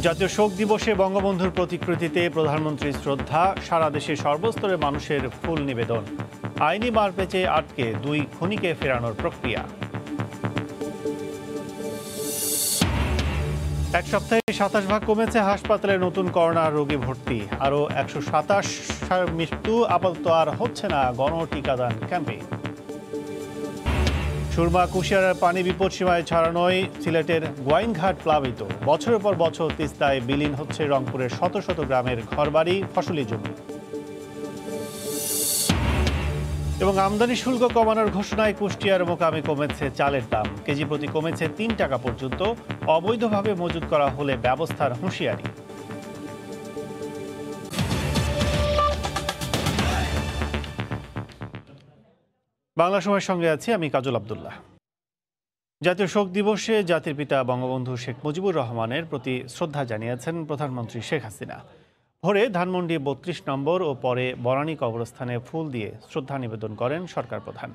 জাতীয় শোক দিবসে বঙ্গবন্ধুর প্রতিকৃতিতে প্রধানমন্ত্রীর শ্রদ্ধা, সারা দেশে সর্বস্তরের মানুষের ফুল নিবেদন। আইনি মারপ্যাচে আটকে 2 খুনিকে ফেরানোর প্রক্রিয়া। এক সপ্তাহে 27 ভাগ কমেছে হাসপাতালে নতুন করোনা রোগী ভর্তি। আরও 127 মৃত্যু। আপাতত আর হচ্ছে না গণটিকাদান ক্যাম্পে। সুরমা কুশিয়ারার পানি বিপদসীমায় ছাড়ানোয় সিলেটের গোয়াইনঘাট প্লাবিত। বছরের পর বছর তিস্তায় বিলীন হচ্ছে রংপুরের শত শত গ্রামের ঘরবাড়ি, ফসলি জমি। এবং আমদানি শুল্ক কমানোর ঘোষণায় কুষ্টিয়ার মোকামে কমেছে চালের দাম। কেজি প্রতি কমেছে 3 টাকা পর্যন্ত। অবৈধভাবে মজুত করা হলে ব্যবস্থার হুঁশিয়ারি। বাংলা সময়ের সঙ্গে আছি আমি কাজল আব্দুল্লাহ। জাতীয় শোক দিবসে জাতির পিতা বঙ্গবন্ধু শেখ মুজিবুর রহমানের প্রতি শ্রদ্ধা জানিয়েছেন প্রধানমন্ত্রী শেখ হাসিনা। ভোরে ধানমন্ডি 32 নম্বর ও পরে বনানী কবরস্থানে ফুল দিয়ে শ্রদ্ধা নিবেদন করেন সরকার প্রধান।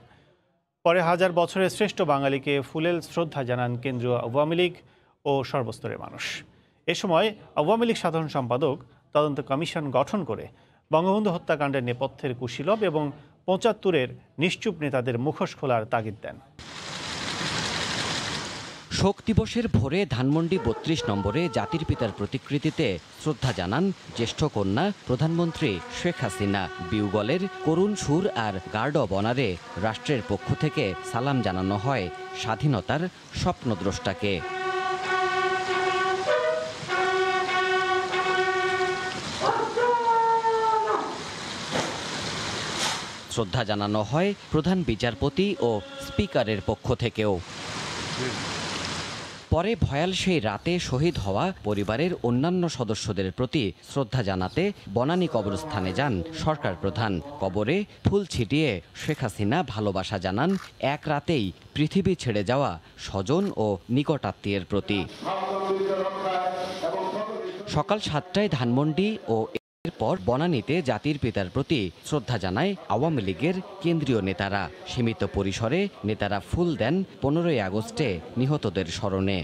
পরে হাজার বছরের শ্রেষ্ঠ বাঙালিকে ফুলেল শ্রদ্ধা জানান কেন্দ্রীয় আওয়ামী লীগ ও সর্বস্তরের মানুষ। এ সময় আওয়ামী লীগ সাধারণ সম্পাদক তদন্ত কমিশন গঠন করে বঙ্গবন্ধু হত্যাকাণ্ডের নেপথ্যের কুশীলব এবং 75-এর নিশ্চুপ নেতাদের মুখোশ খোলার তাগিদ দেন। শোক দিবসের ভোরে ধানমন্ডি 32 নম্বরে জাতির পিতার প্রতিকৃতিতে শ্রদ্ধা জানান জ্যেষ্ঠ কন্যা প্রধানমন্ত্রী শেখ হাসিনা। বিউগলের করুণ সুর আর গার্ড অব অনারে রাষ্ট্রের পক্ষ থেকে সালাম জানানো হয় স্বাধীনতার স্বপ্নদ্রষ্টাকে। শ্রদ্ধা জানানো হয় প্রধান বিচারপতি ও স্পিকারের পক্ষ থেকেও। পরে ভয়াল সেই রাতে শহীদ হওয়া পরিবারের অন্যান্য সদস্যদের প্রতি শ্রদ্ধা জানাতে বনানী কবরস্থানে যান সরকার প্রধান। কবরে ফুল ছিটিয়ে শেখ হাসিনা ভালোবাসা জানান এক রাতেই পৃথিবী ছেড়ে যাওয়া স্বজন ও নিকটাত্মীয়ের প্রতি। সকাল 7টায় ধানমন্ডি ও এরপর বনানীতে জাতির পিতার প্রতি শ্রদ্ধা জানায় আওয়ামী লীগের কেন্দ্রীয় নেতারা। সীমিত পরিসরে নেতারা ফুল দেন 15ই আগস্টে নিহতদের স্মরণে।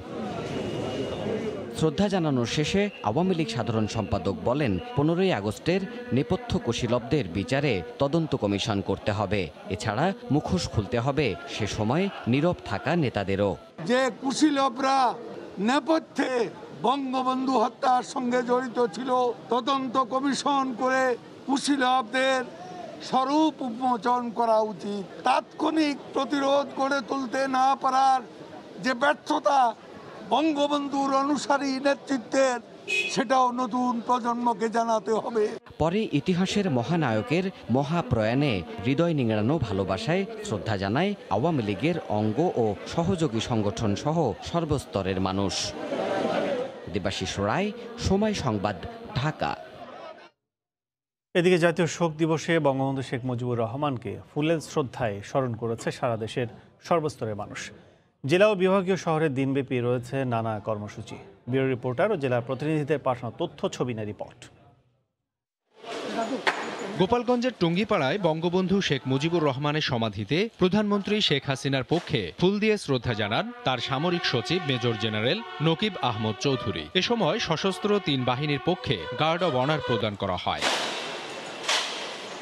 শ্রদ্ধা জানানোর শেষে আওয়ামী লীগ সাধারণ সম্পাদক বলেন 15ই আগস্টের নেপথ্য কুশীলবদের বিচারে তদন্ত কমিশন করতে হবে। এছাড়া মুখোশ খুলতে হবে সে সময় নীরব থাকা নেতাদেরও। যে কুশীলবরা নেপথ্যে বঙ্গবন্ধু হত্যার সঙ্গে জড়িত ছিল, তদন্ত কমিশন করে কুশীলবদের স্বরূপ উন্মোচন করা উচিত। তাৎক্ষণিক প্রতিরোধ গড়ে তুলতে না পারার যে ব্যর্থতা বঙ্গবন্ধুর অনুসারী নেতৃত্বের, সেটাও নতুন প্রজন্মকে জানাতে হবে। পরে ইতিহাসের মহানায়কের মহাপ্রয়াণে হৃদয় নিংড়ানো ভালোবাসায় শ্রদ্ধা জানায় আওয়ামী লীগের অঙ্গ ও সহযোগী সংগঠন সহ সর্বস্তরের মানুষ। দেবাশিস রায়, সময় সংবাদ, ঢাকা। এদিকে জাতীয় শোক দিবসে বঙ্গবন্ধু শেখ মুজিবুর রহমানকে ফুলেল শ্রদ্ধায় স্মরণ করেছে সারা দেশের সর্বস্তরের মানুষ। জেলা ও বিভাগীয় শহরে দিনব্যাপী রয়েছে নানা কর্মসূচি। ব্যুরো রিপোর্টার ও জেলা প্রতিনিধিদের পাঠানো তথ্য ছবি নিয়ে রিপোর্ট। গোপালগঞ্জের টুঙ্গিপাড়ায় বঙ্গবন্ধু শেখ মুজিবুর রহমানের সমাধিতে প্রধানমন্ত্রী শেখ হাসিনার পক্ষে ফুল দিয়ে শ্রদ্ধা জানান তার সামরিক সচিব মেজর জেনারেল নকিব আহমদ চৌধুরী। এ সময় সশস্ত্র 3 বাহিনীর পক্ষে গার্ড অব অনার প্রদান করা হয়।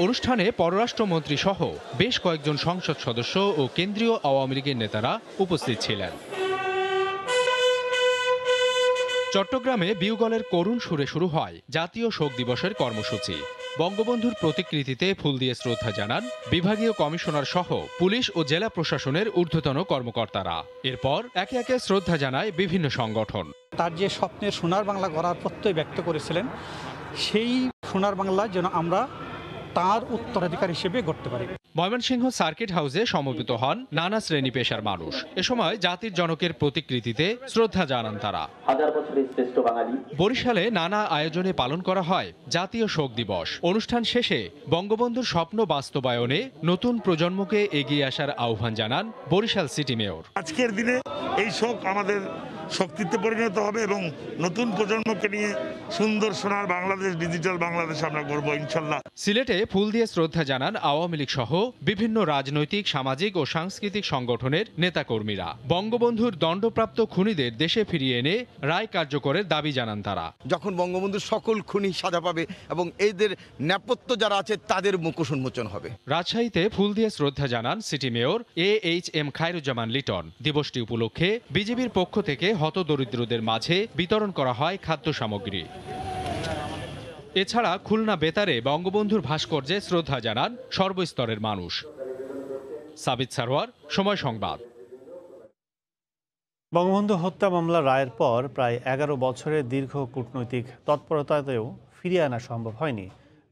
অনুষ্ঠানে পররাষ্ট্রমন্ত্রী সহ বেশ কয়েকজন সংসদ সদস্য ও কেন্দ্রীয় আওয়ামী লীগের নেতারা উপস্থিত ছিলেন। চট্টগ্রামে বিউগলের করুণ সুরে শুরু হয় জাতীয় শোক দিবসের কর্মসূচি। বঙ্গবন্ধুর প্রতিকৃতিতে ফুল দিয়ে শ্রদ্ধা জানান বিভাগীয় কমিশনার সহ পুলিশ ও জেলা প্রশাসনের ঊর্ধ্বতন কর্মকর্তারা। এরপর একে একে শ্রদ্ধা জানায় বিভিন্ন সংগঠন। তার যে স্বপ্নের সোনার বাংলা গড়ার প্রত্যয় ব্যক্ত করেছিলেন, সেই সোনার বাংলা যেন আমরা তার উত্তরাধিকার হিসেবে গড়তে পারি। ময়মনসিংহ সার্কিট হাউসে সমবেত হন নানা শ্রেণী পেশার মানুষ। এ সময় জাতির জনকের প্রতিকৃতিতে শ্রদ্ধা জানান তারা। বরিশালে নানা আয়োজনে পালন করা হয় জাতীয় শোক দিবস। অনুষ্ঠান শেষে বঙ্গবন্ধুর স্বপ্ন বাস্তবায়নে নতুন প্রজন্মকে এগিয়ে আসার আহ্বান জানান বরিশাল সিটি মেয়র। আজকের দিনে এই শোক আমাদের শক্তিতে পরিণত হবে এবং নতুন প্রজন্মকে নিয়ে সুন্দর সোনার বাংলাদেশ, ডিজিটাল বাংলাদেশ আমরা করবো ইনশাল্লাহ। সিলেটে ফুল দিয়ে শ্রদ্ধা জানান আওয়ামী লীগ সহ বিভিন্ন রাজনৈতিক, সামাজিক ও সাংস্কৃতিক সংগঠনের নেতাকর্মীরা। বঙ্গবন্ধুর দণ্ডপ্রাপ্ত খুনিদের দেশে ফিরিয়ে এনে রায় কার্যকরের দাবি জানান তারা। যখন বঙ্গবন্ধুর সকল খুনি সাজা পাবে এবং এদের নেপথ্য যারা আছে তাদের মুখোশ উন্মোচন হবে। রাজশাহীতে ফুল দিয়ে শ্রদ্ধা জানান city mayor AHM Khairuzzaman Liton. দিবসটি উপলক্ষে বিজেপির পক্ষ থেকে হতদরিদ্রদের মাঝে বিতরণ করা হয় খাদ্য সামগ্রী। এছাড়া খুলনা বেতারে বঙ্গবন্ধুর ভাস্কর্যে শ্রদ্ধা জানান সর্বস্তরের মানুষ। সাবিত সারোয়ার, সময় সংবাদ। বঙ্গবন্ধু হত্যা মামলা রায়ের পর প্রায় 11 বছরের দীর্ঘ কূটনৈতিক তৎপরতাতেও ফিরিয়ে আনা সম্ভব হয়নি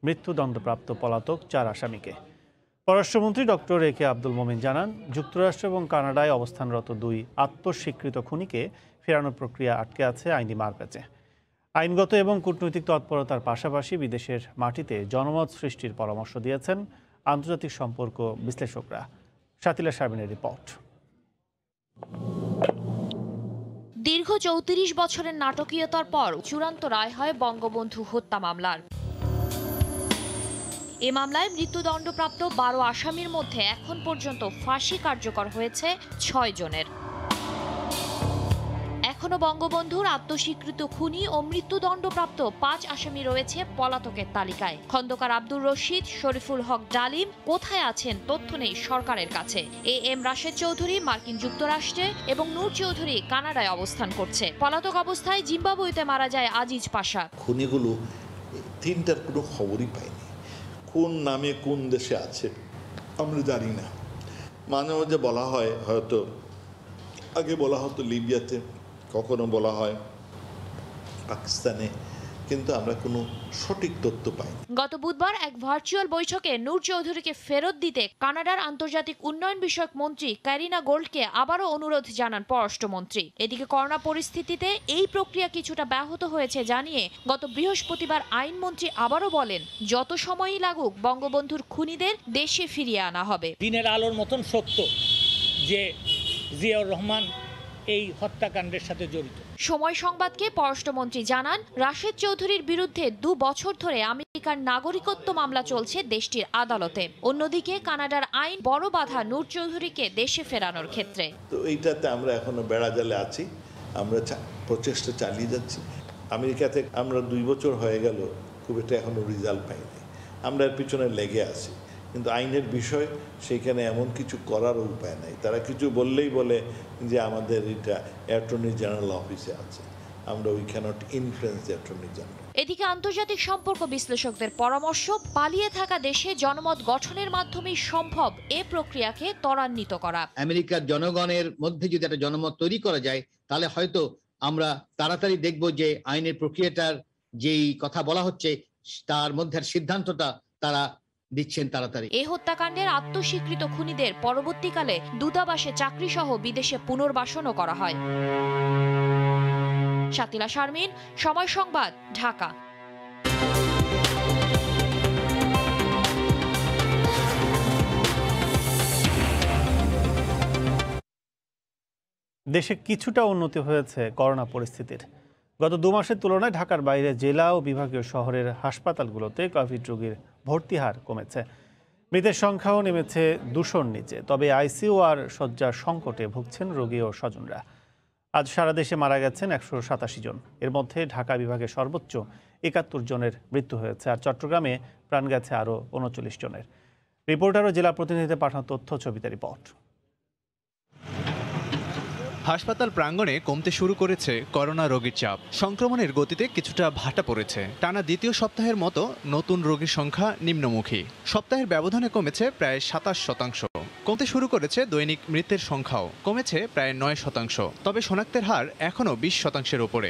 মৃত্যুদণ্ডপ্রাপ্ত পলাতক 4 আসামিকে। পররাষ্ট্রমন্ত্রী ডক্টর AK আব্দুল মোমিন জানান, যুক্তরাষ্ট্র এবং কানাডায় অবস্থানরত 2 আত্মস্বীকৃত খুনিকে ফেরানোর প্রক্রিয়া আটকে আছে আইনি মারপ্যাচে। আইনগত এবং কূটনৈতিক তৎপরতার পাশাপাশি বিদেশের মাটিতে জনমত সৃষ্টির পরামর্শ দিয়েছেন আন্তর্জাতিক সম্পর্ক বিশ্লেষকরা। শাতিলা শারমিনের রিপোর্ট। দীর্ঘ 34 বছরের নাটকীয়তার পর চূড়ান্ত রায় হয় বঙ্গবন্ধু হত্যা মামলার। এ মামলায় মৃত্যুদণ্ডপ্রাপ্ত 12 আসামির মধ্যে এখন পর্যন্ত ফাঁসি কার্যকর হয়েছে 6 জনের। এখনো বঙ্গবন্ধুর আত্মস্বীকৃত খুনি ও মৃত্যুদণ্ডপ্রাপ্ত 5 আসামি রয়েছে পলাতকের তালিকায়। খন্দকার আব্দুর রশিদ, শরীফুল হক ডালিম কোথায় আছেন তথ্য নেই সরকারের কাছে। AM রাশেদ চৌধুরী মার্কিন যুক্তরাষ্ট্রে এবং নূর চৌধুরী কানাডায় অবস্থান করছে। পলাতক অবস্থায় জিম্বাবুয়েতে মারা যায় আজিজ পাশা। খুনিগুলো 3টার কোনো খবরই পাইনি। কোন নামে কোন দেশে আছে আমরা জানি না। মাঝে মাঝে বলা হয়, হয়তো আগে বলা হতো লিবিয়াতে, কখনো বলা হয় পাকিস্তানে, কিন্তু আমরা কোনো সঠিক তথ্য পাই। গত বুধবার এক ভার্চুয়াল বৈঠকে নূর চৌধুরীকে ফেরত দিতে কানাডার আন্তর্জাতিক উন্নয়ন বিষয়ক মন্ত্রী ক্যারিনা গোল্ডকে আবারও অনুরোধ জানান পররাষ্ট্রমন্ত্রী। এদিকে করোনা পরিস্থিতিতে এই প্রক্রিয়া কিছুটা ব্যাহত হয়েছে জানিয়ে গত বৃহস্পতিবার আইনমন্ত্রী আবারও বলেন, যত সময়ই লাগুক বঙ্গবন্ধুর খুনিদের দেশে ফিরিয়ে আনা হবে। দিনের আলোর মতন সত্য যে জিয়াউর রহমান এই হত্যাকাণ্ডের সাথে জড়িত। সময় সংবাদকে পররাষ্ট্রমন্ত্রী জানান, রাশেদ চৌধুরীর বিরুদ্ধে 2 বছর ধরে আমেরিকার নাগরিকত্ব মামলা চলছে দেশটির আদালতে। অন্যদিকে কানাডার আইন বড় বাধা নূর চৌধুরীকে দেশে ফেরানোর ক্ষেত্রে। তো এইটাতে আমরা এখনো বেড়াজালে আছি, আমরা প্রচেষ্টা চালিয়ে যাচ্ছি। আমেরিকাতে আমরা 2 বছর হয়ে গেল, খুব একটা এখনো রেজাল্ট পাইনি। আমরা এর পিছনে লেগে আছি, কিন্তু আইনের বিষয় সেইখানে এমন কিছু করারও উপায় নাই। তারা কিছু বললেই বলে যে আমাদের এটা অ্যাটর্নি জেনারেল অফিসে আছে, আমরা we can't influence the attorney general. এদিকে আন্তর্জাতিক সম্পর্ক বিশ্লেষকদের পরামর্শ, পালিয়ে থাকা দেশে জনমত গঠনের মাধ্যমেই সম্ভব এ প্রক্রিয়াকে ত্বরান্বিত করা। আমেরিকার জনগণের মধ্যে যদি একটা জনমত তৈরি করা যায়, তাহলে হয়তো আমরা তাড়াতাড়ি দেখব যে আইনের প্রক্রিয়াটার যেই কথা বলা হচ্ছে তার মধ্যে সিদ্ধান্তটা তারা দিচ্ছেন তাড়াতাড়ি। এই হত্যাকাণ্ডের আত্মস্বীকৃত খুনিদের পরবর্তীকালে দূতাবাসে চাকরি সহ বিদেশে পুনর্বাসনও করা হয়। শাতিলা শারমিন, সময় সংবাদ, ঢাকা। দেশে কিছুটা উন্নতি হয়েছে করোনা পরিস্থিতির। গত 2 মাসের তুলনায় ঢাকার বাইরে জেলা ও বিভাগীয় শহরের হাসপাতালগুলোতে কোভিড রোগীর ভর্তি হার কমেছে। মৃতের সংখ্যাও নেমেছে 200-র নিচে। তবে আইসিইউ আর শয্যার সংকটে ভুগছেন রোগী ও স্বজনরা। আজ সারা দেশে মারা গেছেন 187 জন। এর মধ্যে ঢাকা বিভাগে সর্বোচ্চ 71 জনের মৃত্যু হয়েছে, আর চট্টগ্রামে প্রাণ গেছে আরও 39 জনের। রিপোর্টার ও জেলা প্রতিনিধিদের পাঠানো তথ্য ছবিতে রিপোর্ট। হাসপাতাল প্রাঙ্গণে কমতে শুরু করেছে করোনা রোগীর চাপ। সংক্রমণের গতিতে কিছুটা ভাটা পড়েছে। টানা দ্বিতীয় সপ্তাহের মতো নতুন রোগীর সংখ্যা নিম্নমুখী। সপ্তাহের ব্যবধানে কমেছে প্রায় 27%। কমতে শুরু করেছে দৈনিক মৃতের সংখ্যাও, কমেছে প্রায় 9%। তবে শনাক্তের হার এখনও 20%-এর ওপরে।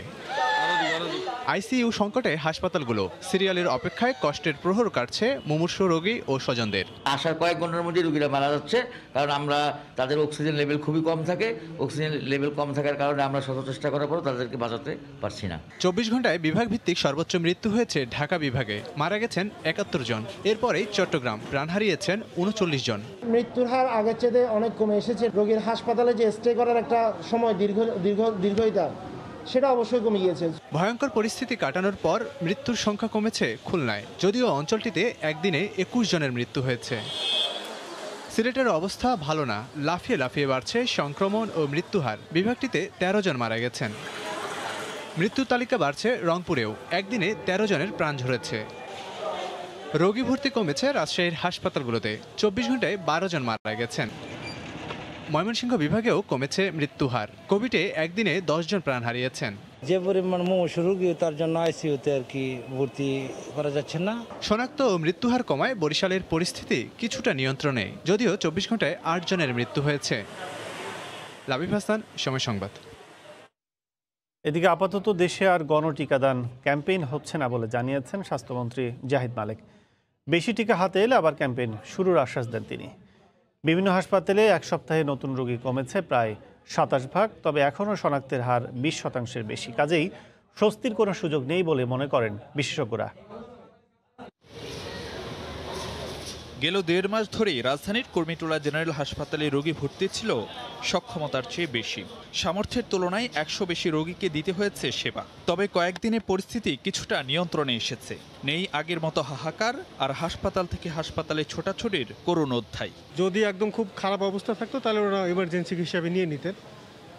আইসিইউ সংকটে হাসপাতালগুলো সিরিয়ালের অপেক্ষায় কষ্টের প্রহর কাটছে মুমূর্ষু রোগী ও স্বজনদের। আসার কয়েক ঘন্টার মধ্যে রোগীরা মারা যাচ্ছে, কারণ আমরা তাদের অক্সিজেন লেভেল খুবই কম থাকে। অক্সিজেন লেভেল কম থাকার কারণে আমরা শত চেষ্টা করার পরও তাদেরকে বাঁচাতে পারছি না। 24 ঘন্টায় বিভাগ ভিত্তিক সর্বোচ্চ মৃত্যু হয়েছে ঢাকা বিভাগে, মারা গেছেন 71 জন। এরপরেই চট্টগ্রাম, প্রাণ হারিয়েছেন 39 জন। মৃত্যুর হার আগের চেয়ে অনেক কমে এসেছে। রোগীর হাসপাতালে যে স্টে করার একটা সময় দীর্ঘতা, সেটা অবশ্যই কমে গিয়েছে। ভয়ঙ্কর পরিস্থিতি কাটানোর পর মৃত্যুর সংখ্যা কমেছে খুলনায়, যদিও অঞ্চলটিতে একদিনে 21 জনের মৃত্যু হয়েছে। সিলেটের অবস্থা ভালো না, লাফিয়ে লাফিয়ে বাড়ছে সংক্রমণ ও মৃত্যুহার। বিভাগটিতে 13 জন মারা গেছেন। মৃত্যু তালিকা বাড়ছে রংপুরেও, একদিনে 13 জনের প্রাণ ঝরেছে। রোগী ভর্তি কমেছে রাজশাহীর হাসপাতালগুলোতে, 24 ঘন্টায় 12 জন মারা গেছেন। ময়মনসিংহ বিভাগেও কমেছে মৃত্যুহার, কোভিডে একদিনে 10 জন প্রাণ হারিয়েছেন। যে পরিমাণ মুমূর্ষ রোগী, তার জন্য আইসিইউতে আর কি ভর্তি করা যাচ্ছে না। শনাক্ত ও মৃত্যুহার কমায় বরিশালের পরিস্থিতি কিছুটা নিয়ন্ত্রণে, যদিও 24 ঘন্টায় 8 জনের মৃত্যু হয়েছে। লাবিব হাসান, সময় সংবাদ। এদিকে আপাতত দেশে আর গণটিকাদান ক্যাম্পেইন হচ্ছে না বলে জানিয়েছেন স্বাস্থ্যমন্ত্রী জাহিদ মালেক। বেশি টিকা হাতে এলে আবার ক্যাম্পেইন শুরুর আশ্বাস দেন তিনি। বিভিন্ন হাসপাতালে এক সপ্তাহে নতুন রোগী কমেছে প্রায় 27%, তবে এখনও শনাক্তের হার 20% বেশি। কাজেই স্বস্তির কোনো সুযোগ নেই বলে মনে করেন বিশেষজ্ঞরা। গেল 1.5 মাস ধরেই রাজধানীর কুর্মিটোলা জেনারেল হাসপাতালে রোগী ভর্তি ছিল সক্ষমতার চেয়ে বেশি। সামর্থ্যের তুলনায় 100 বেশি রোগীকে দিতে হয়েছে সেবা। তবে কয়েকদিনে পরিস্থিতি কিছুটা নিয়ন্ত্রণে এসেছে। নেই আগের মতো হাহাকার আর হাসপাতাল থেকে হাসপাতালে ছোটাছুটির করুণ অধ্যায়। যদি একদম খুব খারাপ অবস্থা থাকতো তাহলে ওরা এমার্জেন্সি হিসাবে নিয়ে নিতেন,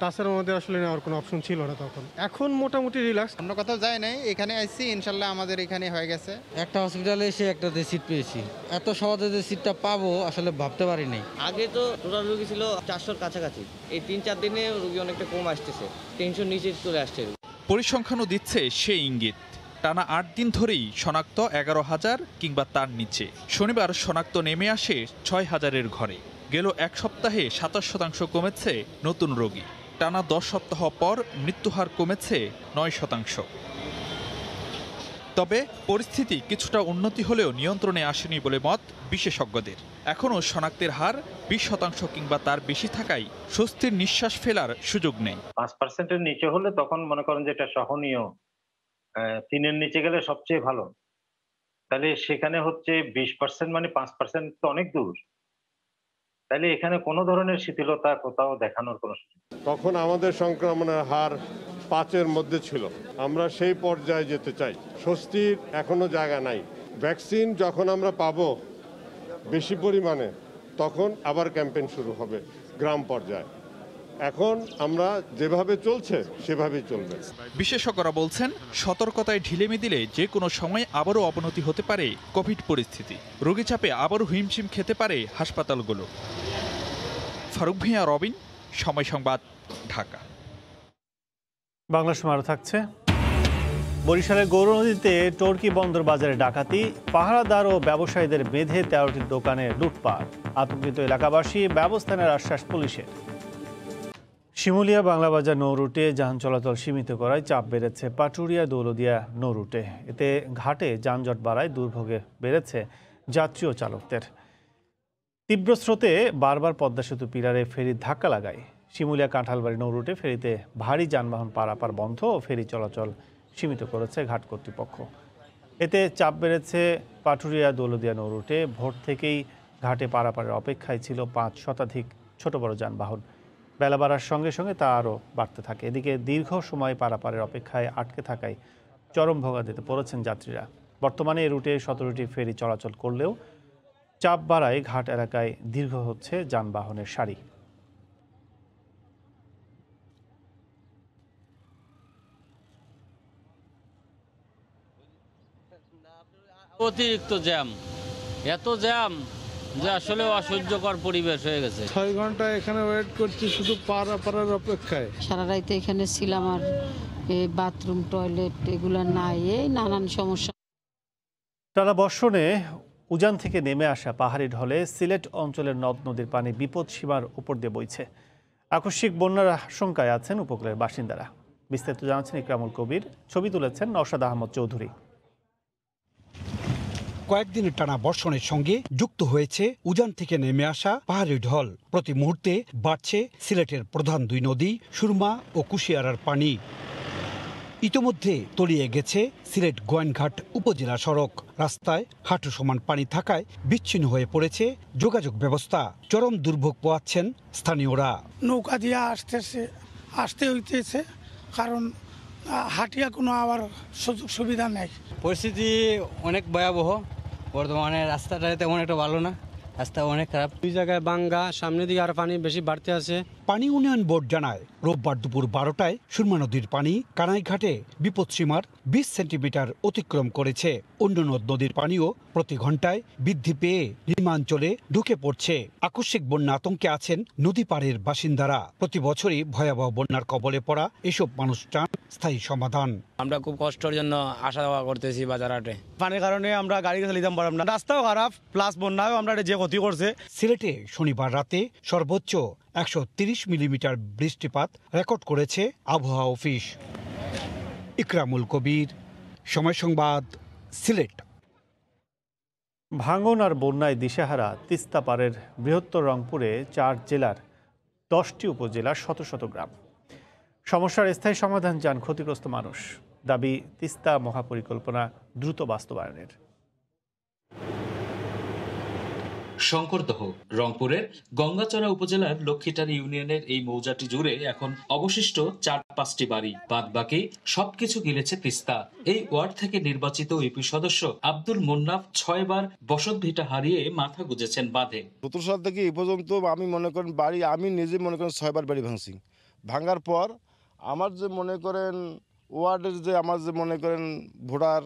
তাছাড়া আমাদের আসলে নেওয়ার কোনো অপশন ছিল না তখন। এখন মোটামুটি রিল্যাক্স। অন্য কোথাও যায় নাই, এখানে আসছি, ইনশাল্লাহ আমাদের এখানে হয়ে গেছে। একটা হসপিটালে এসে একটাতে সিট পেয়েছি, এত সহজে যে সিটটা পাবো আসলে ভাবতে পারি নাই। আগে তো টোটাল রোগী ছিল 400-র কাছাকাছি, এই 3-4 দিনে রোগী অনেকটা কম আসতেছে, 300 নিচে চলে আসছে। পরিসংখ্যানও দিচ্ছে সেই ইঙ্গিত। টানা 8 দিন ধরেই শনাক্ত 11,000 কিংবা তার নিচে। শনিবার শনাক্ত নেমে আসে 6,000-এর ঘরে। গেল এক সপ্তাহে 27% কমেছে নতুন রোগী। টানা 10 সপ্তাহ পর মৃত্যুহার কমেছে 9%। তবে পরিস্থিতি কিছুটা উন্নতি হলেও নিয়ন্ত্রণে আসেনি বলে মত বিশেষজ্ঞদের। এখনও শনাক্তের হার 20% কিংবা তার বেশি থাকায় স্বস্তির নিঃশ্বাস ফেলার সুযোগ নেই। 5%-এর নিচে হলে তখন মনে করেন যে এটা সহনীয়, 3-এর নিচে গেলে সবচেয়ে ভালো। তাহলে সেখানে হচ্ছে 20% মানে 5% তো অনেক দূর। তাহলে এখানে কোনো ধরনের শিথিলতা কোথাও দেখানোর কোনো সুযোগ। তখন আমাদের সংক্রমণের হার 5-এর মধ্যে ছিল। আমরা সেই পর্যায়ে যেতে চাই। স্বস্তির এখনো জায়গা নাই। ভ্যাকসিন যখন আমরা পাবো বেশি পরিমাণে, তখন আবার ক্যাম্পেইন শুরু হবে গ্রাম পর্যায়ে। এখন আমরা যেভাবে চলছে সেভাবেই চলবে। বিশেষজ্ঞরা বলছেন, সতর্কতায় ঢিলেমি দিলে যে কোনো সময় আবারও অবনতি হতে পারে কোভিড পরিস্থিতি। রোগী চাপে আবারও হিমশিম খেতে পারে হাসপাতালগুলো। ফারুক ভূঁইয়া, রবিন, সময় সংবাদ, ঢাকা। বাংলা সময় আরও থাকছে। বরিশালের গৌরনদীতে টর্কি বন্দর বাজারে ডাকাতি, পাহারাদার ও ব্যবসায়ীদের বেঁধে 13টি দোকানে লুটপাট। আতঙ্কিত এলাকাবাসী, ব্যবস্থা নেওয়ার আশ্বাস পুলিশের। শিমুলিয়া বাংলাবাজার নৌ রুটে যান চলাচল সীমিত করায় চাপ বেড়েছে পাটুরিয়া দৌলদিয়া নৌ রুটে। এতে ঘাটে যানজট বাড়ায় দুর্ভোগে বেড়েছে যাত্রী ও চালকদের। তীব্র স্রোতে বারবার পদ্মা সেতু পিলারে ফেরি ধাক্কা লাগায়। শিমুলিয়া কাঁঠালবাড়ি নৌ রুটে ফেরিতে ভারী যানবাহন পারাপার বন্ধ ও ফেরি চলাচল সীমিত করেছে ঘাট কর্তৃপক্ষ। এতে চাপ বেড়েছে পাটুরিয়া দৌলদিয়া নৌ রুটে। ভোর থেকেই ঘাটে পারাপারের অপেক্ষায় ছিল 5 শতাধিক ছোট বড় যানবাহন। বেলা বাড়ার সঙ্গে সঙ্গে তা আরও বাড়তে থাকে। এদিকে দীর্ঘ সময় পারাপারের অপেক্ষায় আটকে থাকায় চরম ভোগান্তিতে পড়েছেন যাত্রীরা। বর্তমানে এই রুটে 17টি ফেরি চলাচল করলেও চাপ বাড়ায় ঘাট এলাকায় দীর্ঘ হচ্ছে যানবাহনের সারি। অতিরিক্ত জ্যাম, এত জ্যাম যে আসলে অসহ্যকর পরিবেশ হয়ে গেছে। 6 ঘন্টা এখানে ওয়েট করছি শুধু পারাপারের অপেক্ষায়। সারা রাইতে এখানে ছিলাম, আর বাথরুম টয়লেট এগুলো নাই, এই নানান সমস্যা। টানা বর্ষণে উজান থেকে নেমে আসা পাহাড়ি ঢলে সিলেট অঞ্চলের নদ নদীর পানি বিপদ সীমার উপর দিয়ে বইছে। আকস্মিক বন্যার আশঙ্কায় আছেন উপকূলের বাসিন্দারা। বিস্তারিত জানাচ্ছেন ইকরামুল কবির, ছবি তুলেছেন নওশাদ আহমদ চৌধুরী। কয়েকদিনের টানা বর্ষণের সঙ্গে যুক্ত হয়েছে উজান থেকে নেমে আসা পাহাড়ি ঢল। প্রতি মুহূর্তে বাড়ছে সিলেটের প্রধান 2 নদী সুরমা ও কুশিয়ারার পানি। ইতোমধ্যে তলিয়ে গেছে সিলেট গোয়াইনঘাট উপজেলা সড়ক। রাস্তায় হাঁটু সমান পানি থাকায় বিচ্ছিন্ন হয়ে পড়েছে যোগাযোগ ব্যবস্থা। চরম দুর্ভোগ পোয়াচ্ছেন স্থানীয়রা। নৌকা দিয়ে আসতে হইতেছে, কারণ হাটিয়া কোনো আবার সুযোগ সুবিধা নেই। পরিস্থিতি অনেক ভয়াবহ, বর্তমানে রাস্তাটা তেমন একটা ভালো না, রাস্তা অনেক খারাপ। দুই জায়গায় বাঙ্গা, সামনের দিকে আর পানি বেশি বাড়তে আছে। পানি উন্নয়ন বোর্ড জানায় রোববার দুপুর 12টায় সুরমা নদীর পানি কানাইঘাটে বিপদসীমার 20 সেন্টিমিটার অতিক্রম করেছে। অন্য নদীর পানিও প্রতি ঘন্টায় বৃদ্ধি পেয়ে নিম্নাঞ্চলে ঢুকে পড়ছে। আকস্মিক বন্যা আতঙ্কে আছেন নদী পাড়ের বাসিন্দারা। প্রতি বছরই ভয়াবহ বন্যার কবলে পড়া এসব মানুষ চান স্থায়ী সমাধান। আমরা খুব কষ্টের জন্য আসা যাওয়া করতেছি বাজার হাটে। পানির কারণে আমরা গাড়ি চালিতাম পারলাম না, রাস্তাও খারাপ, প্লাস বন্যাও আমরা যে ক্ষতি করছে। সিলেটে শনিবার রাতে সর্বোচ্চ 130 মিলিমিটার বৃষ্টিপাত রেকর্ড করেছে আবহাওয়া অফিস। ইকরামুল কবির, সময় সংবাদ, সিলেট। ভাঙন আর বন্যায় দিশেহারা তিস্তা পাড়ের বৃহত্তর রংপুরে 4 জেলার 10টি উপজেলার শত শত গ্রাম। সমস্যার স্থায়ী সমাধান চান ক্ষতিগ্রস্ত মানুষ। দাবি তিস্তা মহাপরিকল্পনা দ্রুত বাস্তবায়নের। শঙ্করদহ রংপুরের গঙ্গাচড়া উপজেলার লক্ষ্মীটারি ইউনিয়নের এই মৌজাটি জুড়ে এখন অবশিষ্ট 4-5টি বাড়ি, বাদ বাকি সবকিছু গিলেছে তিস্তা। এই ওয়ার্ড থেকে নির্বাচিত ইউপি সদস্য আব্দুল মুন্নাফ 6 বার বসত ভিটা হারিয়ে মাথা গুজেছেন বাঁধে। 17 সাল থেকে এই পর্যন্ত আমি মনে করেন বাড়ি, আমি নিজে মনে করেন 6 বার বাড়ি ভাঙছি। ভাঙার পর আমার যে মনে করেন ওয়ার্ডের যে আমার যে মনে করেন ভোটার,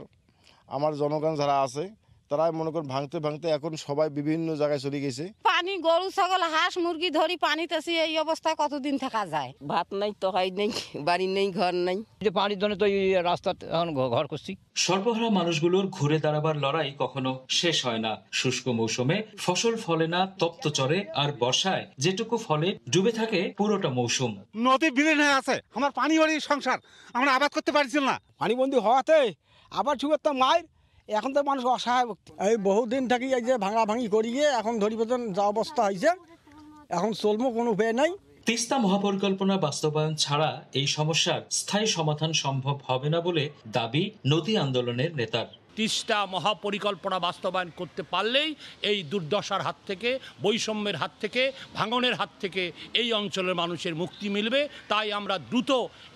আমার জনগণ যারা আছে, তারা মনে করেন ভাঙতে ভাঙতে এখন সবাই বিভিন্ন জায়গায় চলে গেছে। পানি, গরু ছাগল, হাঁস মুরগি ধরি পানিতেছি, এই অবস্থায় কতদিন থাকা যায়? ভাত নাই, তরকারি নেই, বাড়ি নেই, ঘর নেই। পানির জন্য তো এই রাস্তা এখন ঘর করছি। সর্বহারা মানুষগুলোর ঘুরে দাঁড়াবার লড়াই কখনো শেষ হয় না। শুষ্ক মৌসুমে ফসল ফলে না, তপ্ত চরে, আর বর্ষায় যেটুকু ফলে ডুবে থাকে পুরোটা মৌসুম। নদী বিলীন হয়ে আছে, আমার পানি বাড়ি সংসার, আমরা আবাদ করতে পারছি না। পানিবন্দী হওয়াতে আবার ঠিক একটা মায়ের, এখন তো মানুষ অসহায়। এই বহুদিন থাকি এই যে ভাঙা ভাঙি করিয়ে এখন ধরি পর্যন্ত যা অবস্থা হয়েছে, এখন চলবো কোনো উপায় নাই। তিস্তা মহাপরিকল্পনা বাস্তবায়ন ছাড়া এই সমস্যার স্থায়ী সমাধান সম্ভব হবে না বলে দাবি নদী আন্দোলনের নেতার। তিস্তা মহাপরিকল্পনা বাস্তবায়ন করতে পারলেই এই দুর্দশার হাত থেকে, বৈষম্যের হাত থেকে, ভাঙনের হাত থেকে এই অঞ্চলের মানুষের মুক্তি মিলবে। তাই আমরা দ্রুত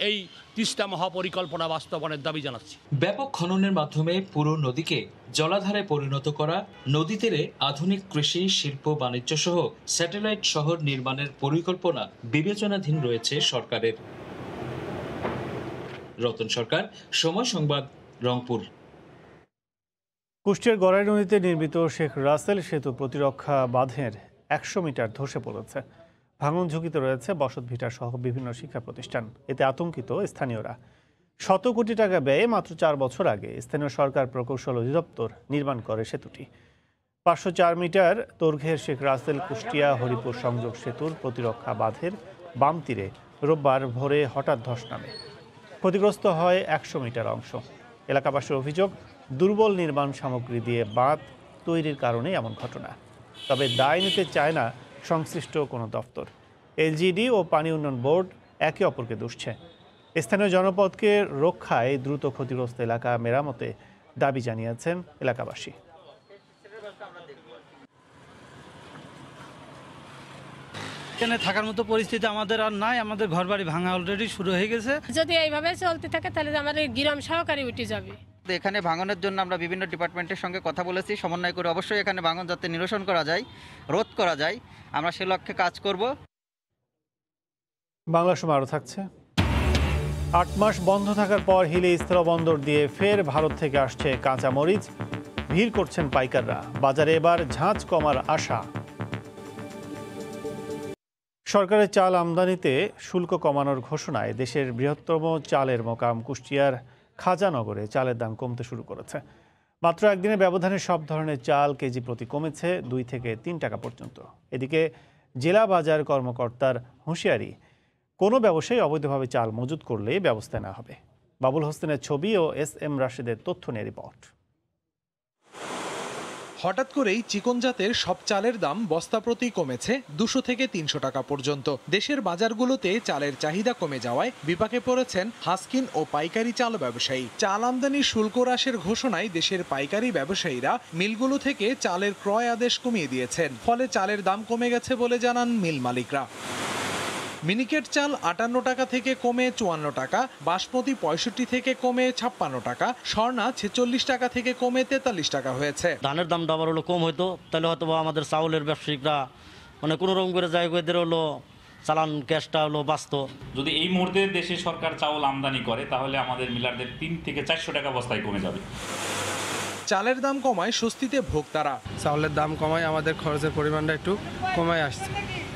এই তিস্তা মহাপরিকল্পনা বাস্তবায়নের দাবি জানাচ্ছি। ব্যাপক খননের মাধ্যমে পুরো নদীকে জলাধারে পরিণত করা, নদী তীরে আধুনিক কৃষি, শিল্প, বাণিজ্য সহ স্যাটেলাইট শহর নির্মাণের পরিকল্পনা বিবেচনাধীন রয়েছে সরকারের। রতন সরকার, সময় সংবাদ, রংপুর। কুষ্টিয়ার গড়াই নদীতে নির্মিত শেখ রাসেল সেতু প্রতিরক্ষা বাঁধের 100 মিটার ধসে পড়েছে। ভাঙন ঝুঁকিতে রয়েছে বসতভিটা সহ বিভিন্ন শিক্ষা প্রতিষ্ঠান। এতে আতঙ্কিত স্থানীয়রা। 100 কোটি টাকা ব্যয়ে মাত্র 4 বছর আগে স্থানীয় সরকার প্রকৌশল অধিদপ্তর নির্মাণ করে সেতুটি। 504 মিটার দৈর্ঘ্যের শেখ রাসেল কুষ্টিয়া হরিপুর সংযোগ সেতুর প্রতিরক্ষা বাঁধের বাম তীরে রোববার ভোরে হঠাৎ ধস নামে। ক্ষতিগ্রস্ত হয় 100 মিটার অংশ। এলাকাবাসীর অভিযোগ, দুর্বল নির্মাণ সামগ্রী দিয়ে বাঁধ তৈরির কারণে এমন ঘটনা। তবে দায় নিতে চায় না সংশ্লিষ্ট কোনো দপ্তর। এলজিডি ও পানি উন্নয়ন বোর্ড একে অপরকে দুষছে। স্থানীয় জনপদকে রক্ষায় দ্রুত ক্ষতিগ্রস্ত এলাকা মেরামতে দাবি জানিয়েছেন এলাকাবাসী। এখানে থাকার মতো পরিস্থিতি আমাদের আর নাই, আমাদের ঘরবাড়ি ভাঙা অলরেডি শুরু হয়ে গেছে। যদি এইভাবে চলতে থাকে তাহলে আমাদের গ্রাম সহকারী উঠে যাবে। এখানে ভাঙনের জন্য আমরা বিভিন্ন ডিপার্টমেন্টের সঙ্গে কথা বলেছি, সমন্বয় করে অবশ্যই এখানে ভাঙন যাতে নিরসন করা যায়, রোধ করা যায়, আমরা সে লক্ষ্যে কাজ করব। বাংলা সময় আরও থাকছে। 8 মাস বন্ধ থাকার পর হিলি স্থলবন্দর দিয়ে ফের ভারত থেকে আসছে কাঁচা মরিচ। ভিড় করছেন পাইকাররা। বাজারে এবার ঝাঁঝ কমার আশা। সরকারের চাল আমদানিতে শুল্ক কমানোর ঘোষণায় দেশের বৃহত্তম চালের মোকাম কুষ্টিয়ার খাজানগরে চালের দাম কমতে শুরু করেছে। মাত্র একদিনের ব্যবধানে সব ধরনের চাল কেজি প্রতি কমেছে 2 থেকে 3 টাকা পর্যন্ত। এদিকে জেলা বাজার কর্মকর্তার হুঁশিয়ারি, কোনো ব্যবসায়ী অবৈধভাবে চাল মজুত করলে ব্যবস্থা নেওয়া হবে। বাবুল হোসেনের ছবি ও SM রাশেদের তথ্য নিয়ে রিপোর্ট। হঠাৎ করেই চিকন জাতের সব চালের দাম বস্তা প্রতি কমেছে 200 থেকে 300 টাকা পর্যন্ত। দেশের বাজারগুলোতে চালের চাহিদা কমে যাওয়ায় বিপাকে পড়েছেন হাস্কিন ও পাইকারি চাল ব্যবসায়ী। চাল আমদানির শুল্ক হ্রাসের ঘোষণায় দেশের পাইকারি ব্যবসায়ীরা মিলগুলো থেকে চালের ক্রয় আদেশ কমিয়ে দিয়েছেন। ফলে চালের দাম কমে গেছে বলে জানান মিল মালিকরা। মিনিকেট চাল 58 টাকা থেকে কমে 54 টাকা, বাসমতি 65 থেকে কমে 56 টাকা, স্বর্ণা 46 টাকা থেকে কমে 43 টাকা হয়েছে। ধানের দামটা আবার হলো কম হইতো, তাহলে হয়তো আমাদের চাউলের ব্যবসায়িকরা মানে কোনো রকম করে জায়গাদের হলো চালান গ্যাসটা হলো বাঁচত। যদি এই মুহূর্তে দেশে সরকার চাউল আমদানি করে তাহলে আমাদের মিলারদের 3 থেকে 400 টাকা বস্তায় কমে যাবে। চালের দাম কমায় স্বস্তিতে ভোক্তারা। চাউলের দাম কমায় আমাদের খরচের পরিমাণটা একটু কমায় আসছে,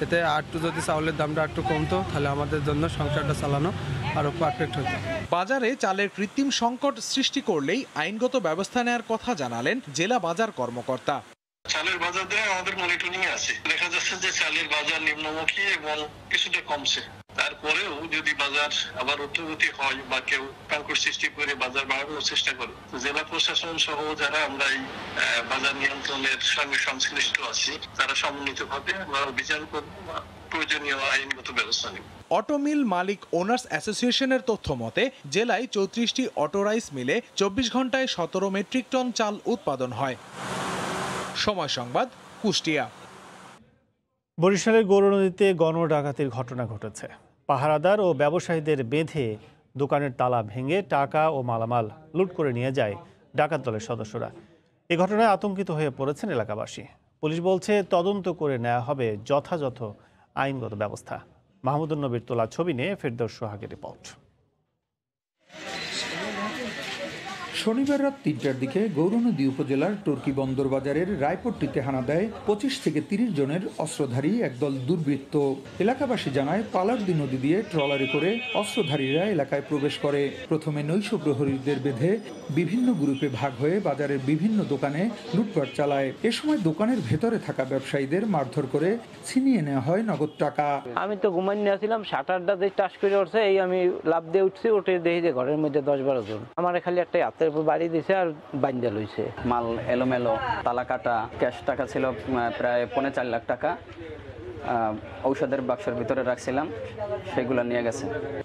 এতে আরটু যদি চাউলের দামটা একটু কমতো তাহলে আমাদের জন্য সংসারটা চালানো আরো পারফেক্ট হতো। বাজারে চালের কৃত্রিম সংকট সৃষ্টি করলেই আইনগত ব্যবস্থা নেওয়ার কথা জানালেন জেলা বাজার কর্মকর্তা। চালের বাজার দিয়ে আমাদের মনিটরিং এ আছে, দেখা যাচ্ছে যে চালের বাজার নিম্নমুখী এবং কিছুটা কমছে। তারপরেও যদি বাজার আবার ঊর্ধ্বগতি হয় বা কেউ সংকট সৃষ্টি করে বাজার বাড়ানোর চেষ্টা করে, জেলা প্রশাসন সহ যারা আমরা এই বাজার নিয়ন্ত্রণের সঙ্গে সংশ্লিষ্ট আছি তারা সমন্বিতভাবে বিচার করব, প্রয়োজনীয় আইনগত ব্যবস্থা নেব। অটো মিল মালিক ওনার্স অ্যাসোসিয়েশনের তথ্য মতে জেলায় 34টি অটো রাইস মিলে 24 ঘন্টায় 17 মেট্রিক টন চাল উৎপাদন হয়। সময় সংবাদ, কুষ্টিয়া। বরিশালের গৌরনদীতে গণডাকাতির ঘটনা ঘটেছে। পাহারাদার ও ব্যবসায়ীদের বেঁধে দোকানের তালা ভেঙে টাকা ও মালামাল লুট করে নিয়ে যায় ডাকাত দলের সদস্যরা। এ ঘটনায় আতঙ্কিত হয়ে পড়েছেন এলাকাবাসী। পুলিশ বলছে তদন্ত করে নেওয়া হবে যথাযথ আইনগত ব্যবস্থা। মাহমুদুন নবীর তোলা ছবি নিয়ে ফেরদৌস সোহাগের রিপোর্ট। শনিবার রাত ৩টার দিকে গৌরনদী উপজেলার টর্কি বন্দর বাজারের রায়পট্টিতে হানা দেয় 25 থেকে 30 জনের অস্ত্রধারী একদল দুর্বৃত্ত। এলাকাবাসী জানায় পালারদী নদী দিয়ে ট্রলারে করে অস্ত্রধারীরা এলাকায় প্রবেশ করে। প্রথমে নৈশ প্রহরীদের বেঁধে বিভিন্ন গ্রুপে ভাগ হয়ে বাজারের বিভিন্ন দোকানে লুটপাট চালায়। এ সময় দোকানের ভেতরে থাকা ব্যবসায়ীদের মারধর করে ছিনিয়ে নেওয়া হয় নগদ টাকা। আমি তো ঘুমাইনি আসছিলাম, শাটারটা দিয়ে টাচ করে উঠছে, এই আমি লাভ দিয়ে উঠছি, উঠে দেখি যে ঘরের মধ্যে 10-12 জন। আমার খালি একটা হাতের বাড়ি দিছে আর বান্ধা লইছে। মাল এলোমেলো, তালা কাটা, ক্যাশ টাকা ছিল প্রায় 4.5 লাখ টাকা, ঔষধের বাক্সের ভিতরে রাখছিলাম, সেগুলো নিয়ে গেছে।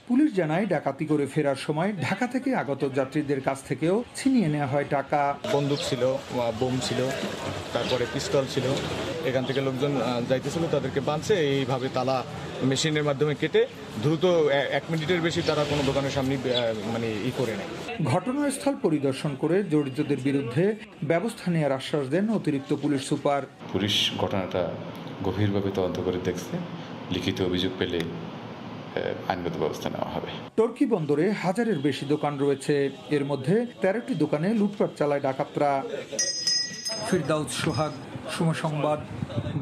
পুলিশ জানায় ডাকাতি করে ফেরার সময় ঢাকা থেকে আগত যাত্রীদের কাছ থেকেও ছিনিয়ে নেওয়া হয় টাকা। বন্দুক ছিল, বোম ছিল, তারপরে পিস্তল ছিল। এখান থেকে লোকজন যাইতেছিল, তাদেরকে বাঁধছে, এইভাবে তালা মেশিনের মাধ্যমে কেটে দ্রুত 1 মিনিটের বেশি তারা কোনো দোকানের সামনে মানে করে নেয়। ঘটনাস্থল পরিদর্শন করে জড়িতদের বিরুদ্ধে ব্যবস্থা নেওয়ার আশ্বাস দেন অতিরিক্ত পুলিশ সুপার। পুলিশ ঘটনাটা গভীরভাবে তদন্ত করে দেখছে, লিখিত অভিযোগ পেলে আইনগত ব্যবস্থা নেওয়া হবে। টর্কি বন্দরে 1000-এর বেশি দোকান রয়েছে, এর মধ্যে 13টি দোকানে লুটপাট চালায় ডাকাতরা। ফিরদাউস সোহাগ, সময় সংবাদ,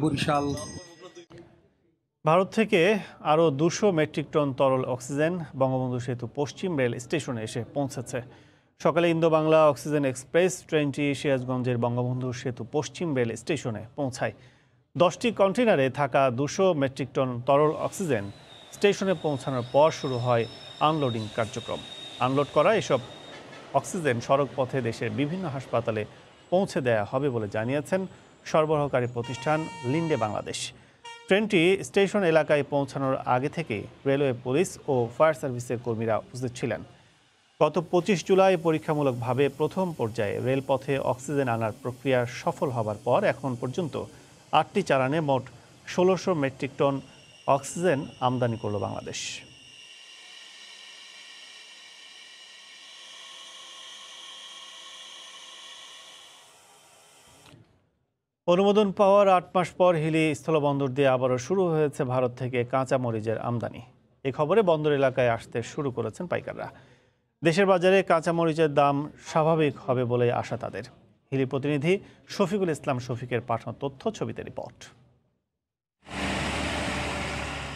বরিশাল। ভারত থেকে আরও 200 মেট্রিক টন তরল অক্সিজেন বঙ্গবন্ধু সেতু পশ্চিম রেল স্টেশনে এসে পৌঁছেছে। সকালে ইন্দো বাংলা অক্সিজেন এক্সপ্রেস ট্রেনটি সিরাজগঞ্জের বঙ্গবন্ধু সেতু পশ্চিম রেল স্টেশনে পৌঁছায়। 10টি কন্টেনারে থাকা 200 মেট্রিক টন তরল অক্সিজেন স্টেশনে পৌঁছানোর পর শুরু হয় আনলোডিং কার্যক্রম। আনলোড করা এসব অক্সিজেন সড়ক পথে দেশের বিভিন্ন হাসপাতালে পৌঁছে দেওয়া হবে বলে জানিয়েছেন সরবরাহকারী প্রতিষ্ঠান লিন্ডে বাংলাদেশ। ট্রেনটি স্টেশন এলাকায় পৌঁছানোর আগে থেকে রেলওয়ে পুলিশ ও ফায়ার সার্ভিসের কর্মীরা উপস্থিত ছিলেন। গত 25 জুলাই পরীক্ষামূলকভাবে প্রথম পর্যায়ে রেলপথে অক্সিজেন আনার প্রক্রিয়া সফল হবার পর এখন পর্যন্ত 8টি চালানে মোট 1600 মেট্রিক টন অক্সিজেন আমদানি করল বাংলাদেশ। অনুমোদন পাওয়ার 8 মাস পর হিলি স্থলবন্দর দিয়ে আবারও শুরু হয়েছে ভারত থেকে কাঁচা মরিচের আমদানি। এই খবরে বন্দর এলাকায় আসতে শুরু করেছেন পাইকাররা। দেশের বাজারে কাঁচা মরিচের দাম স্বাভাবিক হবে বলে আশা তাদের। হিলি প্রতিনিধি শফিকুল ইসলাম শফিকের পাঠানো তথ্য, ছবিতে রিপোর্ট।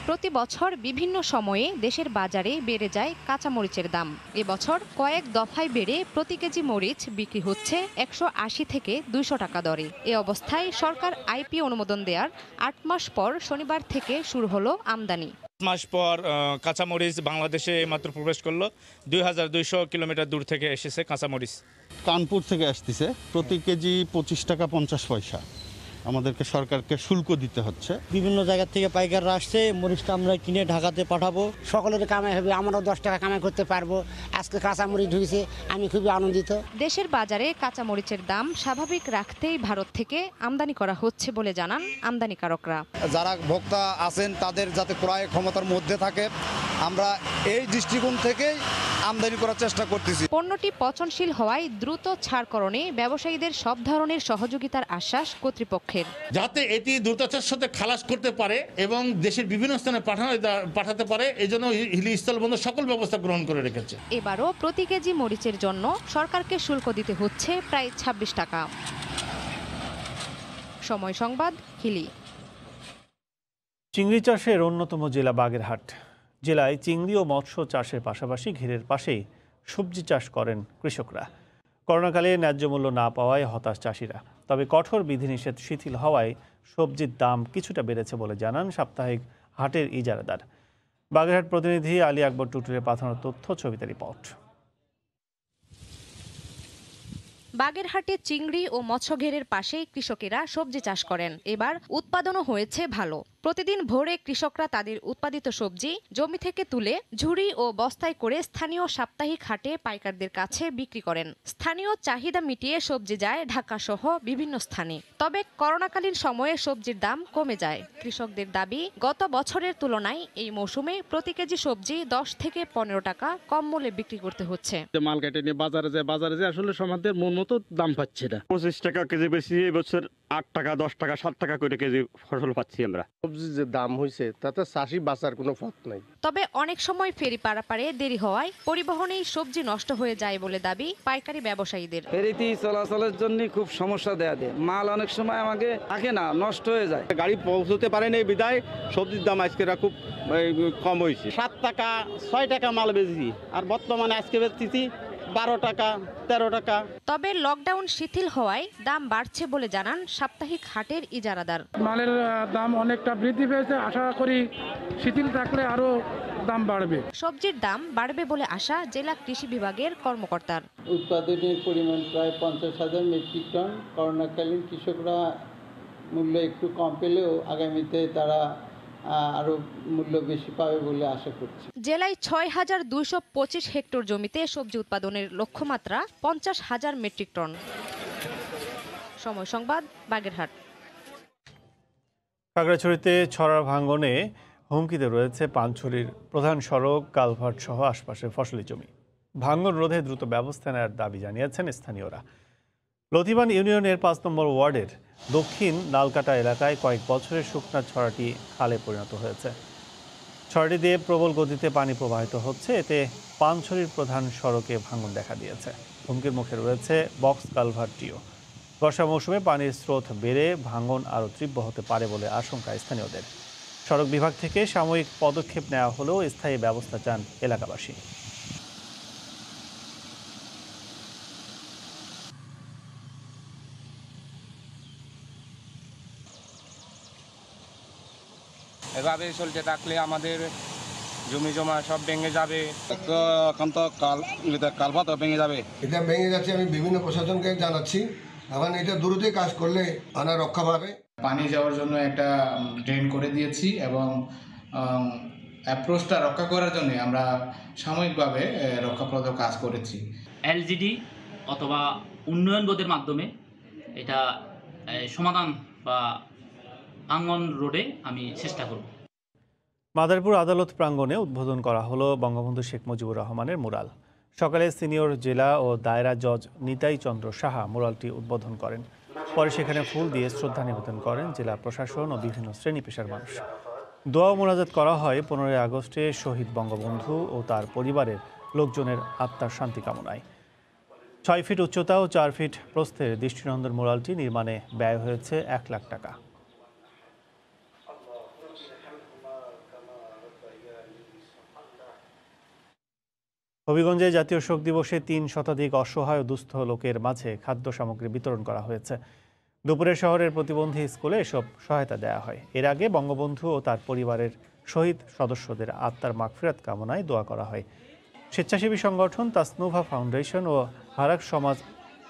প্রতি বছর বিভিন্ন সময়ে দেশের বাজারে বেড়ে যায় কাঁচামরিচের দাম। এবছর কয়েক দফায় বেড়ে প্রতি কেজি মরিচ বিক্রি হচ্ছে 180 থেকে 200 টাকা দরে। এ অবস্থায় সরকার আইপি অনুমোদন দেওয়ার 8 মাস পর শনিবার থেকে শুরু হলো আমদানি। 8 মাস পর কাঁচামরিচ বাংলাদেশে মাত্র প্রবেশ করলো। 2200 কিলোমিটার দূর থেকে এসেছে কাঁচামরিচ। কানপুর থেকে আসতেছে, প্রতি কেজি 25 টাকা 50 পয়সা। আমাদেরকে সরকারকে শুল্ক দিতে হচ্ছে। বিভিন্ন জায়গা থেকে পাইকাররা আসছে, মরিচটা আমরা কিনে ঢাকাতে পাঠাবো। সকলের কামাই হবে, আমরাও 10 টাকা কামাই করতে পারবো। আজকে কাঁচামরিচ ঢুকেছে, আমি খুবই আনন্দিত। দেশের বাজারে কাঁচামরিচের দাম স্বাভাবিক রাখতেই ভারত থেকে আমদানি করা হচ্ছে বলে জানান আমদানিকারকরা। যারা ভোক্তা আছেন তাদের যাতে ক্রয় ক্ষমতার মধ্যে থাকে, আমরা এই দৃষ্টিকোণ থেকেই আমদানি করার চেষ্টা করতেছি। পণ্যটি পচনশীল হওয়ায় দ্রুত ছাড়করণে ব্যবসায়ীদের সব ধরনের সহযোগিতার আশ্বাস কর্তৃপক্ষের। যাতে এটি দ্রুততার সাথে খালাস করতে পারে এবং দেশের বিভিন্ন স্থানে পাঠাতে পারে, এই জন্য হিলি স্থলবন্দর সকল ব্যবস্থা গ্রহণ করে রেখেছে। এবারও প্রতি কেজি মরিচের জন্য সরকারকে শুল্ক দিতে হচ্ছে প্রায় 26 টাকা। সময় সংবাদ, হিলি। চিংড়ি চাষের অন্যতম জেলা বাগেরহাট। জেলায় চিংড়ি ও মৎস্য চাষের পাশাপাশি ঘেরের পাশেই সবজি চাষ করেন কৃষকরা। করোনাকালে ন্যায্য মূল্য না পাওয়ায় হতাশ চাষিরা। তবে কঠোর বিধিনিষেধ শিথিল হওয়ায় সবজির দাম কিছুটা বেড়েছে বলে জানান সাপ্তাহিক হাটের ইজারাদার। বাগেরহাট প্রতিনিধি আলী আকবর টুটুলের পাঠানো তথ্য, ছবিতে রিপোর্ট। বাগেরহাটে চিংড়ি ও মৎস্য ঘেরের পাশেই কৃষকেরা সবজি চাষ করেন। এবার উৎপাদনও হয়েছে ভালো। প্রতিদিন ভোরে কৃষকরা তাদের উৎপাদিত সবজি জমি থেকে তুলে ঝুড়ি ও বস্তায় করে স্থানীয় সাপ্তাহিক হাটে পাইকারদের কাছে বিক্রি করেন। স্থানীয় চাহিদা মিটিয়ে সবজি যায় ঢাকা সহ বিভিন্ন স্থানে। তবে করোনাকালীন সময়ে সবজির দাম কমে যায়। কৃষকদের দাবি, গত বছরের তুলনায় এই মৌসুমে প্রতি কেজি সবজি 10 থেকে 15 টাকা কম মূল্যে বিক্রি করতে হচ্ছে। মাল কেটে নিয়ে বাজারে যায় আসলে সমাজের মন মতো দাম পাচ্ছে না। 25 টাকা কেজি বেশি, এবছর 8 টাকা 10 টাকা 7 টাকা করে কেজি ফসল পাচ্ছি আমরা। সবজির যে দাম হয়েছে তাতে চাষি বাঁচার কোনো পথ নাই। তবে অনেক সময় ফেরি পারাপারে দেরি হওয়ায় পরিবহনেই সবজি নষ্ট হয়ে যায় বলে দাবি পাইকারি ব্যবসায়ীদের। ফেরিতে চলাচলের জন্য খুব সমস্যা দেয়া দেয়, মাল অনেক সময় আমাকে থাকে না, নষ্ট হয়ে যায়। গাড়ি পৌঁছতে পারেনি বিদায় সবজির দাম আজকে খুব কম হয়েছে। 7 টাকা 6 টাকা মাল বেচছি, আর বর্তমানে আজকে বেচতেছি 12 টাকা 13 টাকা। তবে লকডাউন শিথিল হওয়ায় দাম বাড়ছে বলে জানান সাপ্তাহিক হাটের ইজারাদার। মালের দাম অনেকটা বৃদ্ধি পেয়েছে, আশা করি শিথিল থাকলে আরো দাম বাড়বে। সবজির দাম বাড়বে বলে আশা জেলা কৃষি বিভাগের কর্মকর্তার। উৎপাদনের পরিমাণ প্রায় 50,000 মেট্রিক টন। করোনাকালীন কৃষকরা মূল্য একটু কম পেলেও আগামীতে তারা আরো মূল্য বেশি পাবে বলে আশা করছি। জেলায় 6,225 হেক্টর জমিতে সবজি উৎপাদনের লক্ষ্যমাত্রা 50,000 মেট্রিক টন। সময় সংবাদ, বাগেরহাট। খাগড়াছড়িতে ছড়ার ভাঙনে হুমকিতে রয়েছে পানছড়ির প্রধান সড়ক, কালভার্ট সহ আশপাশের ফসলি জমি। ভাঙন রোধে দ্রুত ব্যবস্থা নেওয়ার দাবি জানিয়েছেন স্থানীয়রা। লতিবান ইউনিয়নের 5 নম্বর ওয়ার্ডের দক্ষিণ নালকাটা এলাকায় কয়েক বছরের শুকনা ছড়াটি খালে পরিণত হয়েছে। ছড়াটি দিয়ে প্রবল গতিতে পানি প্রবাহিত হচ্ছে, এতে পানছড়ির প্রধান সড়কে ভাঙন দেখা দিয়েছে। হুমকির মুখে রয়েছে বক্স কালভার্টটিও। বর্ষা মৌসুমে পানির স্রোত বেড়ে ভাঙন আরও তীব্র হতে পারে বলে আশঙ্কা স্থানীয়দের। সড়ক বিভাগ থেকে সাময়িক পদক্ষেপ নেওয়া হলেও স্থায়ী ব্যবস্থা চান এলাকাবাসী। এভাবে চলতে থাকলে আমাদের জমি জমা সব ভেঙে যাবে। এখন তো কালভার্ট ভেঙে যাবে। এটা ভেঙে যাচ্ছে, আমি বিভিন্ন প্রশাসনকে জানাচ্ছি। এখন এটা দ্রুতই কাজ করলে আনা রক্ষা পাবে। পানি যাওয়ার জন্য একটা ড্রেন করে দিয়েছি এবং অ্যাপ্রোচটা রক্ষা করার জন্য আমরা সাময়িকভাবে রক্ষাপ্রদ কাজ করেছি। এলজিডি অথবা উন্নয়ন বোর্ডের মাধ্যমে এটা সমাধান বা ভাঙন রোডে আমি চেষ্টা করব। মাদারীপুর আদালত প্রাঙ্গণে উদ্বোধন করা হলো বঙ্গবন্ধু শেখ মুজিবুর রহমানের মুরাল। সকালে সিনিয়র জেলা ও দায়রা জজ নিতাই চন্দ্র সাহা মুরালটি উদ্বোধন করেন। পরে সেখানে ফুল দিয়ে শ্রদ্ধা নিবেদন করেন জেলা প্রশাসন ও বিভিন্ন শ্রেণী পেশার মানুষ। দোয়া ও মোনাজাত করা হয় 15 আগস্টে শহীদ বঙ্গবন্ধু ও তার পরিবারের লোকজনের আত্মার শান্তি কামনায়। 6 ফিট উচ্চতা ও 4 ফিট প্রস্থের দৃষ্টিনন্দন মুরালটি নির্মাণে ব্যয় হয়েছে 1 লাখ টাকা। হবিগঞ্জে জাতীয় শোক দিবসে 3 শতাধিক অসহায় ও দুস্থ লোকের মাঝে খাদ্য সামগ্রী বিতরণ করা হয়েছে। দুপুরে শহরের প্রতিবন্ধী স্কুলে এসব সহায়তা দেওয়া হয়। এর আগে বঙ্গবন্ধু ও তার পরিবারের শহীদ সদস্যদের আত্মার মাগফিরাত কামনায় দোয়া করা হয়। স্বেচ্ছাসেবী সংগঠন তাসনুভা ফাউন্ডেশন ও হারাক সমাজ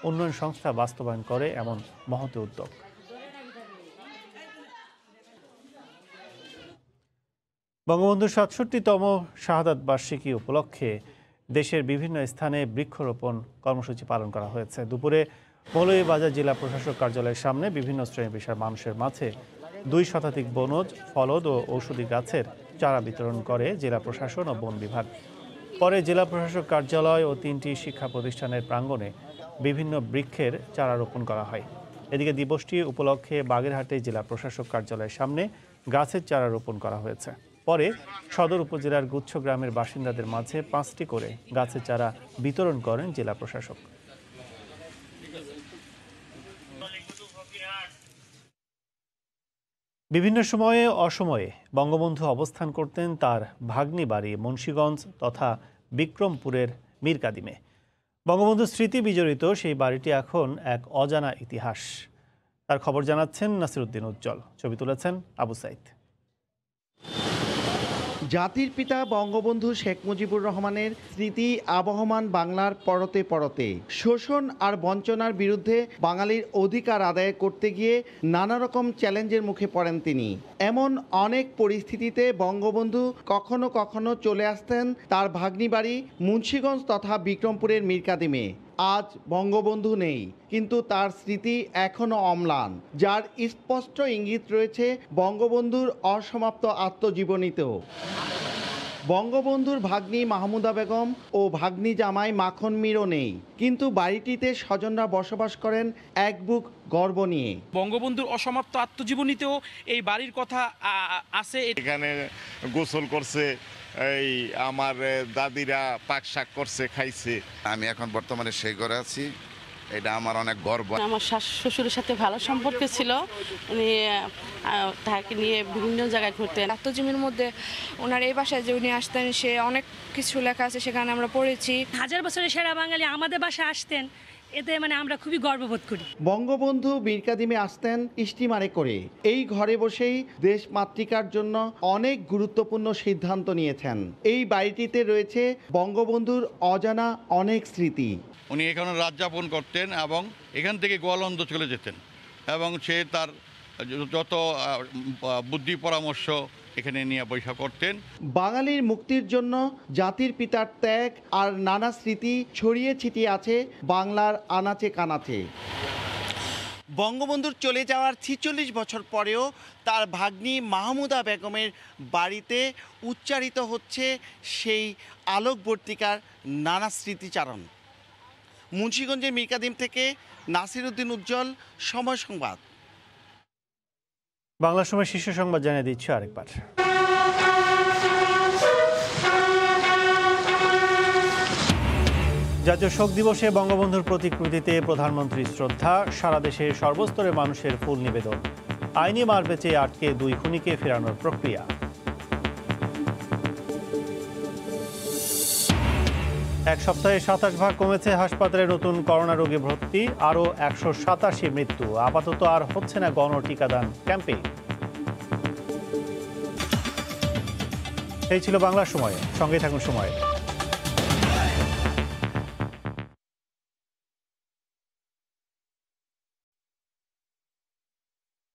উন্নয়ন সংস্থা বাস্তবায়ন করে এমন মহৎ উদ্যোগ। বঙ্গবন্ধুর ৬৭তম শাহাদাত বার্ষিকী উপলক্ষে দেশের বিভিন্ন স্থানে বৃক্ষরোপণ কর্মসূচি পালন করা হয়েছে। দুপুরে মৌলভীবাজার জেলা প্রশাসক কার্যালয়ের সামনে বিভিন্ন শ্রেণী পেশার মানুষের মাঝে 2 শতাধিক বনজ, ফলদ ও ঔষধি গাছের চারা বিতরণ করে জেলা প্রশাসন ও বন বিভাগ। পরে জেলা প্রশাসক কার্যালয় ও 3টি শিক্ষা প্রতিষ্ঠানের প্রাঙ্গণে বিভিন্ন বৃক্ষের চারা রোপণ করা হয়। এদিকে দিবসটি উপলক্ষে বাগেরহাটে জেলা প্রশাসক কার্যালয়ের সামনে গাছের চারা রোপণ করা হয়েছে। পরে সদর উপজেলার গুচ্ছ গ্রামের বাসিন্দাদের মাঝে 5টি করে গাছের চারা বিতরণ করেন জেলা প্রশাসক। বিভিন্ন সময়ে অসময়ে বঙ্গবন্ধু অবস্থান করতেন তার ভাগ্নি বাড়ি মুন্সিগঞ্জ তথা বিক্রমপুরের মীরকাদিমে। বঙ্গবন্ধুর স্মৃতি বিজড়িত সেই বাড়িটি এখন এক অজানা ইতিহাস। তার খবর জানাচ্ছেন নাসিরউদ্দিন উজ্জ্বল, ছবি তুলেছেন আবু সাইদ। জাতির পিতা বঙ্গবন্ধু শেখ মুজিবুর রহমানের স্মৃতি আবহমান বাংলার পরতে পরতে। শোষণ আর বঞ্চনার বিরুদ্ধে বাঙালির অধিকার আদায় করতে গিয়ে নানা রকম চ্যালেঞ্জের মুখে পড়েন তিনি। এমন অনেক পরিস্থিতিতে বঙ্গবন্ধু কখনো কখনো চলে আসতেন তার ভাগ্নি বাড়ি মুন্সিগঞ্জ তথা বিক্রমপুরের মীরকাদিমে। আজ বঙ্গবন্ধু নেই, কিন্তু তার স্মৃতি এখনও অম্লান, যার স্পষ্ট ইঙ্গিত রয়েছে বঙ্গবন্ধুর অসমাপ্ত আত্মজীবনীতেও। বঙ্গবন্ধুর ভাগ্নি মাহমুদা বেগম ও ভাগ্নি জামাই মাখন মীরও নেই, কিন্তু বাড়িটিতে স্বজনরা বসবাস করেন এক বুক গর্ব নিয়ে। বঙ্গবন্ধুর অসমাপ্ত আত্মজীবনীতেও এই বাড়ির কথা আছে। এখানে গোসল করছে, এই আমার দাদিরা পাক শাক করছে, খাইছে। আমি এখন বর্তমানে সেই ঘরে আছি, এটা আমার অনেক গর্ব। আমার শ্বশুরের সাথে ভালো সম্পর্ক ছিল, উনি তাকে নিয়ে বিভিন্ন জায়গায় ঘুরতেন। আত্মজীবনীর মধ্যে ওনার এই বাসায় যে উনি আসতেন সে অনেক কিছু লেখা আছে, সেখানে আমরা পড়েছি। 1000 বছরের সেরা বাঙালি আমাদের বাসায় আসতেন, এতে আমরা খুবই গর্ববোধ করি। বঙ্গবন্ধু মীরকাদিমে আসতেন স্টিমারে করে। এই ঘরে বসেই দেশ মাতৃকার জন্য অনেক গুরুত্বপূর্ণ সিদ্ধান্ত নিয়েছেন। এই বাড়িটিতে রয়েছে বঙ্গবন্ধুর অজানা অনেক স্মৃতি। উনি এখানে রাত যাপন করতেন এবং এখান থেকে গোয়ালন্দ চলে যেতেন, এবং সে তার যত বুদ্ধি পরামর্শ এখানে নিয়ে বৈঠক করতেন। বাঙালির মুক্তির জন্য জাতির পিতার ত্যাগ আর নানা স্মৃতি ছড়িয়ে ছিটিয়ে আছে বাংলার আনাচে কানাচে। বঙ্গবন্ধুর চলে যাওয়ার 46 বছর পরেও তার ভাগ্নি মাহমুদা বেগমের বাড়িতে উচ্চারিত হচ্ছে সেই আলোকবর্তিকার নানা স্মৃতিচারণ। মুন্সিগঞ্জের মীরকাদিম থেকে নাসিরউদ্দিন উজ্জ্বল, সময় সংবাদ। বাংলা সময় শীর্ষ সংবাদ জানিয়ে দিচ্ছে আরেকবার। জাতীয় শোক দিবসে বঙ্গবন্ধুর প্রতিকৃতিতে প্রধানমন্ত্রীর শ্রদ্ধা, সারা দেশে সর্বস্তরের মানুষের ফুল নিবেদন। আইনি মারপ্যাঁচে আটকে 2 খুনিকে ফেরানোর প্রক্রিয়া। এক সপ্তাহে 27 ভাগ কমেছে হাসপাতালে নতুন করোনা রোগী ভর্তি, আরও 187 মৃত্যু। আপাতত আর হচ্ছে না গণ টিকাদান ক্যাম্পে। এই ছিল বাংলা সময়, সঙ্গে থাকুন সময়।